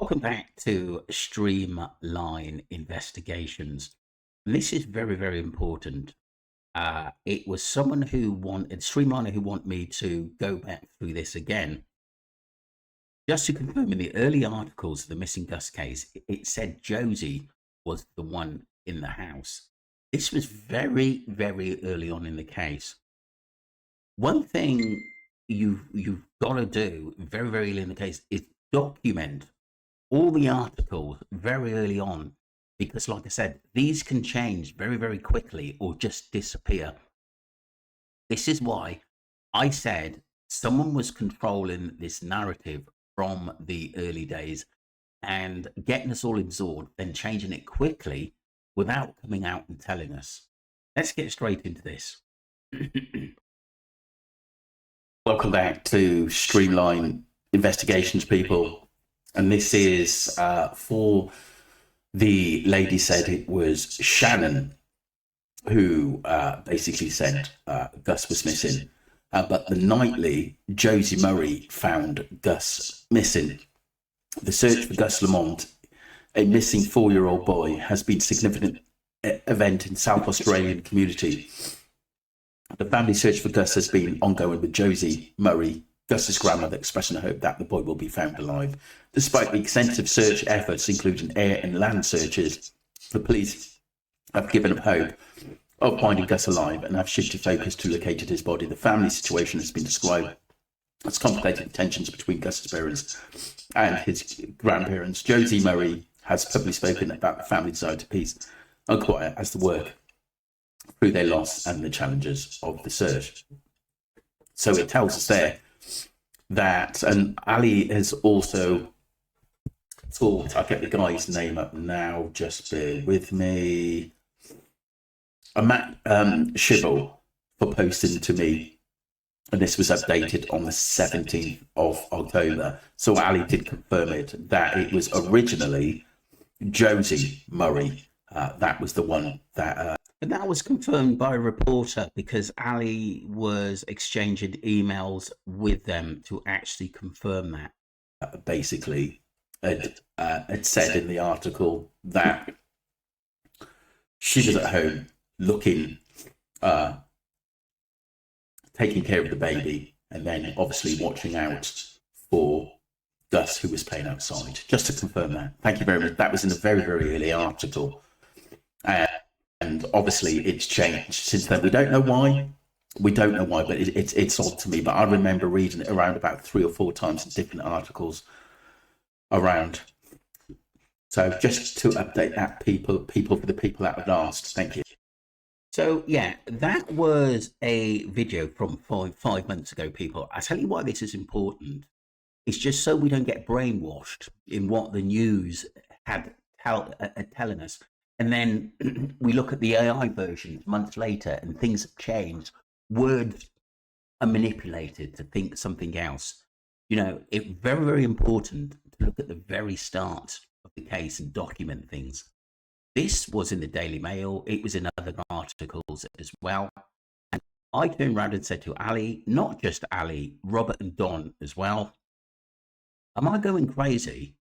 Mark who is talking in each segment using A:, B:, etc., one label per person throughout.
A: Welcome back to Streamline Investigations. And this is very, very important. It was someone who wanted, Streamliner, who wanted me to go back through this again. Just to confirm, in the early articles of the missing Gus case, it said Josie was the one in the house. This was very, very early on in the case. One thing you've got to do very, very early in the case is document all the articles very early on, because like I said, these can change very, very quickly or just disappear. This is why I said someone was controlling this narrative from the early days and getting us all absorbed, then changing it quickly without coming out and telling us. Let's get straight into this. Welcome back to Streamline Investigations, people. And this is for the lady said it was Shannon who basically said Gus was missing. But the nightly, Josie Murray found Gus missing. The search for Gus Lamont, a missing 4-year-old boy, has been a significant event in South Australian community. The family search for Gus has been ongoing, with Josie Murray, Gus's grandmother, expressing a hope that the boy will be found alive. Despite the extensive search efforts, including air and land searches, the police have given up hope of finding Gus alive and have shifted focus to locating his body. The family situation has been described as complicated tensions between Gus's parents and his grandparents. Josie Murray has publicly spoken about the family desire to peace and quiet as the work through their loss and the challenges of the search. So it tells us there that, and Ali has also talked, I'll get the guy's name up now, just bear with me, Matt Shibble, for posting to me, and this was updated on the 17th of October. So Ali did confirm it, that it was originally Josie Murray. That was the one that... And that was confirmed by a reporter, because Ali was exchanging emails with them to actually confirm that. Basically, it said in the article that she was at home looking, taking care of the baby, and then obviously watching out for Gus, who was playing outside. Just to confirm that. Thank you very much. That was in a very, very early article. And obviously it's changed since then. We don't know why. We don't know why, but it's odd to me. But I remember reading it around about 3 or 4 times in different articles around. So just to update that, people for the people that have asked. Thank you. So yeah, that was a video from 5 months ago, people. I tell you why this is important. It's just so we don't get brainwashed in what the news had telling us. And then we look at the AI version months later and things have changed. Words are manipulated to think something else. You know, it's very, very important to look at the very start of the case and document things. This was in the Daily Mail. It was in other articles as well. And I turned around and said to Ali, not just Ali, Robert and Don as well, am I going crazy?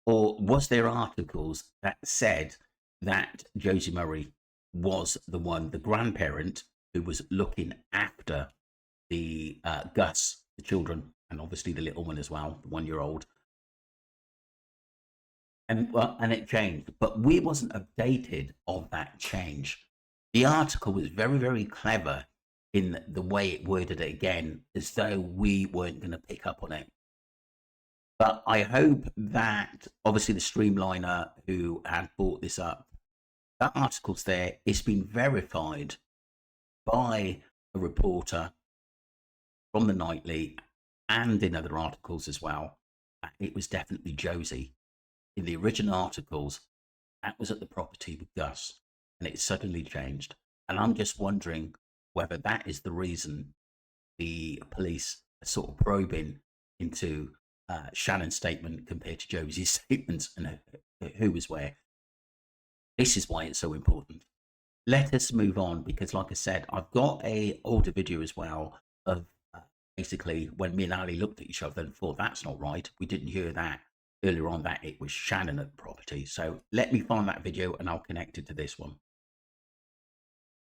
A: Or was there articles that said that Josie Murray was the one, the grandparent, who was looking after the Gus, the children, and obviously the little one as well, the 1-year-old. And it changed, but we wasn't updated of that change. The article was very, very clever in the way it worded it again, as though we weren't going to pick up on it. But I hope that obviously the streamliner who had brought this up, that article's there. It's been verified by a reporter from the Nightly and in other articles as well. It was definitely Josie. In the original articles, that was at the property with Gus, and it suddenly changed. And I'm just wondering whether that is the reason the police are sort of probing into Shannon's statement compared to Josie's statements and who was where. This is why it's so important. Let us move on, because like I said, I've got a older video as well of basically when me and Ali looked at each other and thought, that's not right. We didn't hear that. earlier on that it was Shannon at the property. So let me find that video and I'll connect it to this one.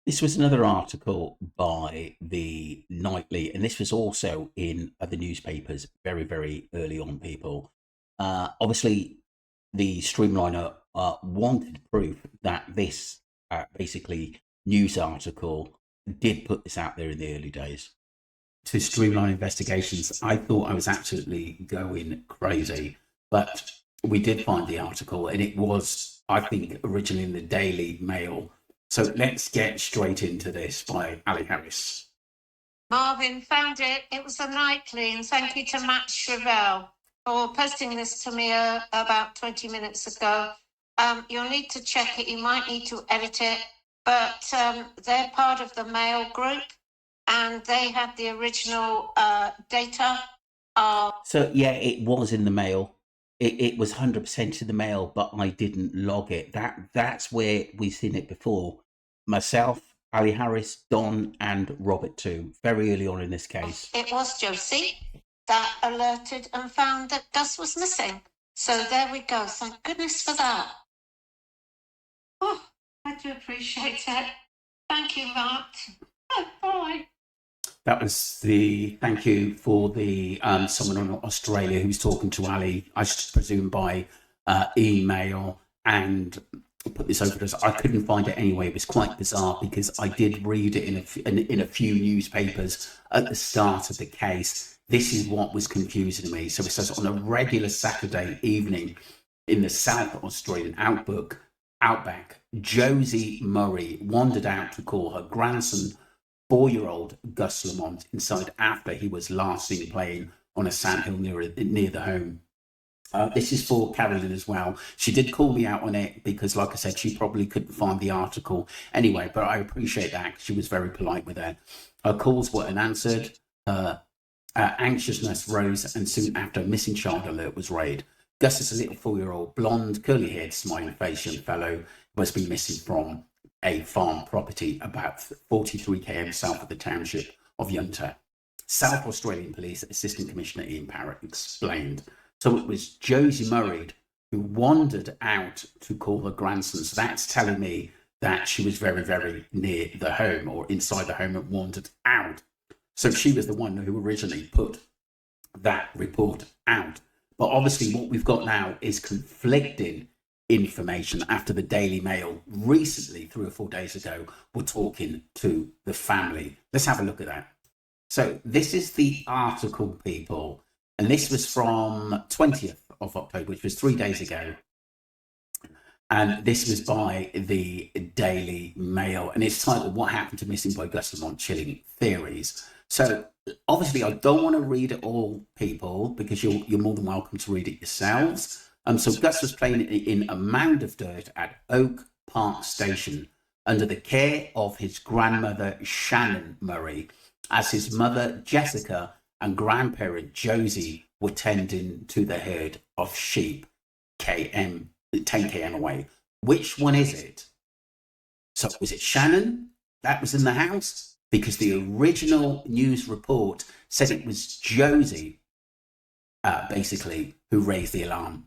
A: This was another article by the Nightly, and this was also in other newspapers very, very early on, people. Obviously, the Streamliner wanted proof that this basically news article did put this out there in the early days. To streamline investigations, I thought I was absolutely going crazy, but we did find the article, and it was, I think, originally in the Daily Mail. So let's get straight into this by Ali Harris.
B: Marvin found it. It was a Nightly, and thank you to Matt Shrevell for posting this to me about 20 minutes ago. You'll need to check it. You might need to edit it, but they're part of the Mail group, and they had the original data.
A: So yeah, it was in the Mail. It was 100% in the Mail, but I didn't log it. That's where we've seen it before. Myself, Ali Harris, Don, and Robert too. Very early on in this case.
B: It was Josie that alerted and found that Gus was missing. So there we go. Thank goodness for that. Oh, I do appreciate it. Thank you, Matt. Bye.
A: That was the thank you for the someone in Australia who was talking to Ali, I should presume by email, and put this over to us. I couldn't find it anyway. It was quite bizarre because I did read it in a few newspapers at the start of the case. This is what was confusing me. So it says on a regular Saturday evening in the South Australian outback, Josie Murray wandered out to call her grandson, 4-year-old Gus Lamont, inside after he was last seen playing on a sandhill near the home. This is for Carolyn as well. She did call me out on it because, like I said, she probably couldn't find the article anyway, but I appreciate that. She was very polite with her. Her calls were unanswered. Anxiousness rose, and soon after, a missing child alert was raised. Gus is a little 4-year-old, blonde, curly-haired, smiling-faced young fellow who has been missing from a farm property about 43 km south of the township of Yunta. South Australian Police Assistant Commissioner Ian Parrott explained. So it was Josie Murray who wandered out to call her grandson. So that's telling me that she was very, very near the home or inside the home and wandered out. So she was the one who originally put that report out. But obviously what we've got now is conflicting information after the Daily Mail recently, 3 or 4 days ago, were talking to the family. Let's have a look at that. So this is the article, people, and this was from 20th of October, which was 3 days ago. And this was by the Daily Mail, and it's titled "What Happened to Missing Boy Gus Lamont: Chilling Theories." So obviously I don't want to read it all, people, because you're more than welcome to read it yourselves. So Gus was playing in a mound of dirt at Oak Park Station under the care of his grandmother, Shannon Murray, as his mother, Jessica, and grandparent, Josie, were tending to the herd of sheep 10 km away. Which one is it? So was it Shannon that was in the house? Because the original news report said it was Josie, basically, who raised the alarm.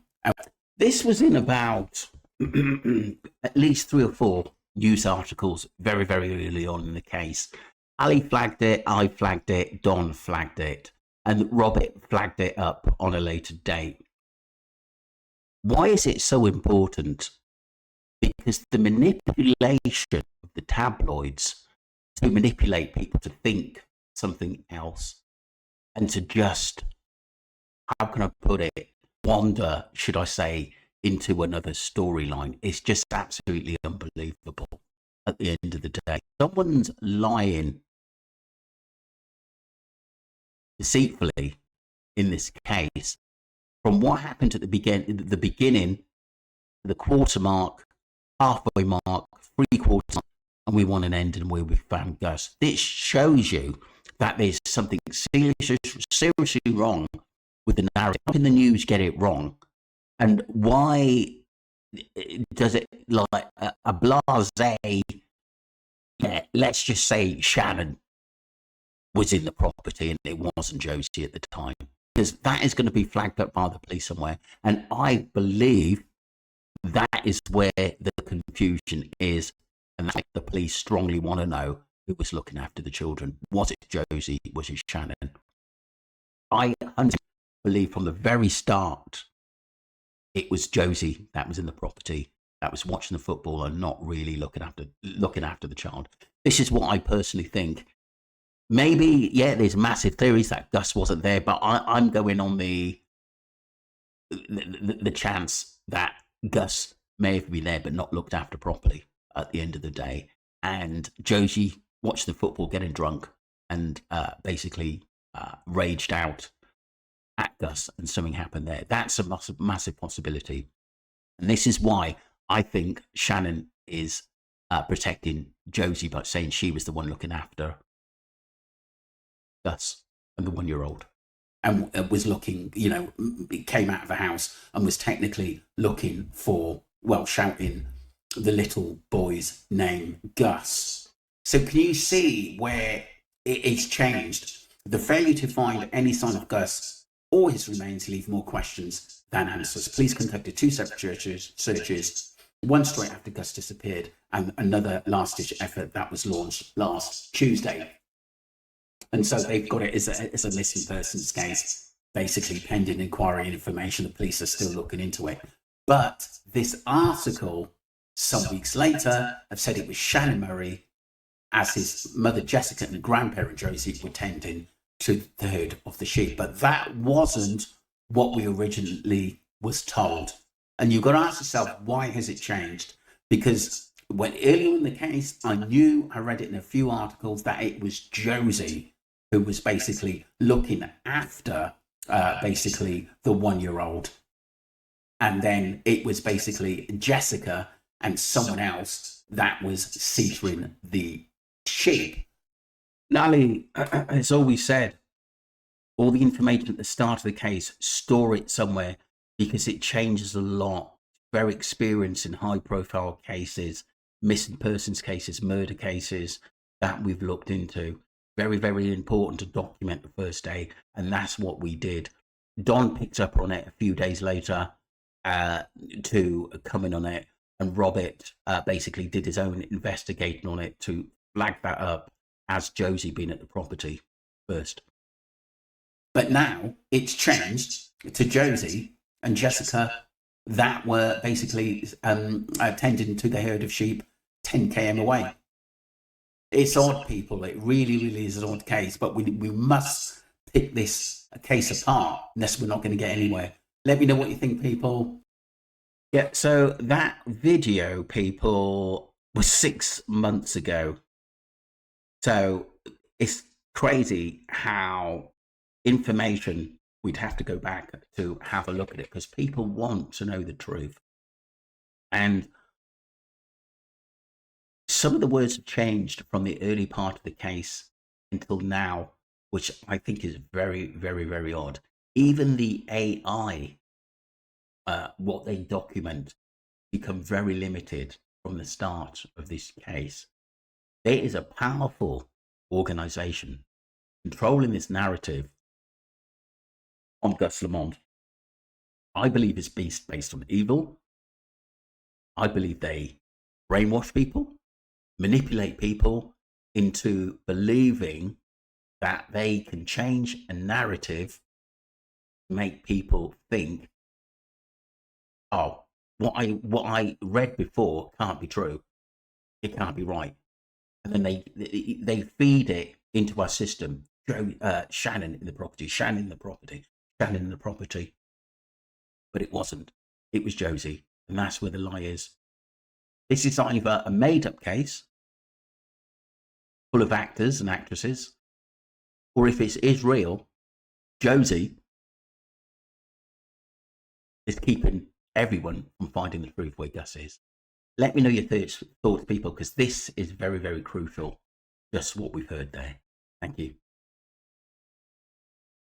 A: This was in about at least 3 or 4 news articles very, very early on in the case. Ali flagged it, I flagged it, Don flagged it, and Robert flagged it up on a later date. Why is it so important? Because the manipulation of the tabloids to manipulate people to think something else and to just, how can I put it, wander, should I say, into another storyline. It's just absolutely unbelievable at the end of the day. Someone's lying deceitfully in this case from what happened at the beginning, the quarter mark, halfway mark, 3/4, and we want an ending where we found Gus. This shows you that there's something seriously wrong with the narrative. How can the news get it wrong? And why does it, like a blasé, yeah, let's just say Shannon was in the property and it wasn't Josie at the time. because that is going to be flagged up by the police somewhere. And I believe that is where the confusion is, and that's the police strongly want to know who was looking after the children. Was it Josie? Was it Shannon? I believe from the very start it was Josie that was in the property, that was watching the football and not really looking after the child. This is what I personally think. Maybe, yeah, there's massive theories that Gus wasn't there, but I'm going on the chance that Gus may have been there but not looked after properly at the end of the day. And Josie watched the football getting drunk and basically raged out at Gus, and something happened there. That's a massive possibility. And this is why I think Shannon is protecting Josie by saying she was the one looking after Gus and the 1-year-old. And was looking, came out of the house and was technically looking for, shouting the little boy's name, Gus. So can you see where it's changed? The failure to find any sign of Gus or his remains leave more questions than answers. Police conducted 2 separate searches, one straight after Gus disappeared, and another last-ditch effort that was launched last Tuesday. And so they've got it as a missing persons case, basically pending inquiry and information. The police are still looking into it. But this article, some weeks later, have said it was Shannon Murray, as his mother Jessica and grandparent Josie were tending to the herd of the sheep. But that wasn't what we originally was told. And you've got to ask yourself, why has it changed? Because when earlier in the case, I read it in a few articles that it was Josie who was basically looking after basically the 1-year-old. And then it was basically Jessica and someone else that was seizing the sheep.
C: Nally, it's always said, all the information at the start of the case, store it somewhere because it changes a lot. Very experienced in high profile cases, missing persons cases, murder cases that we've looked into. Very, very important to document the first day. And that's what we did. Don picked up on it a few days later to come in on it. And Robert basically did his own investigating on it to flag that up as Josie being at the property first.
A: But now it's changed to Josie and Jessica that were basically tending to the herd of sheep 10 km away. It's odd, people. It really, really is an odd case. But we must pick this case apart, unless we're not going to get anywhere. Let me know what you think, people.
C: Yeah, so that video, people, was 6 months ago. So it's crazy how information, we'd have to go back to have a look at it because people want to know the truth. And some of the words have changed from the early part of the case until now, which I think is very, very, very odd. Even the AI, what they document, become very limited from the start of this case. There is a powerful organization controlling this narrative on Gus Lamont. I believe it's based on evil. I believe they brainwash people, manipulate people into believing that they can change a narrative, make people think, oh, what I read before can't be true. It can't be right. And then they feed it into our system. Shannon in the property, Shannon in the property, Shannon in the property. But it wasn't. It was Josie. And that's where the lie is. This is either a made-up case full of actors and actresses, or if it is real, Josie is keeping everyone from finding the truth where Gus is. Let me know your thoughts, people, because this is very, very crucial. Just what we've heard there. Thank you.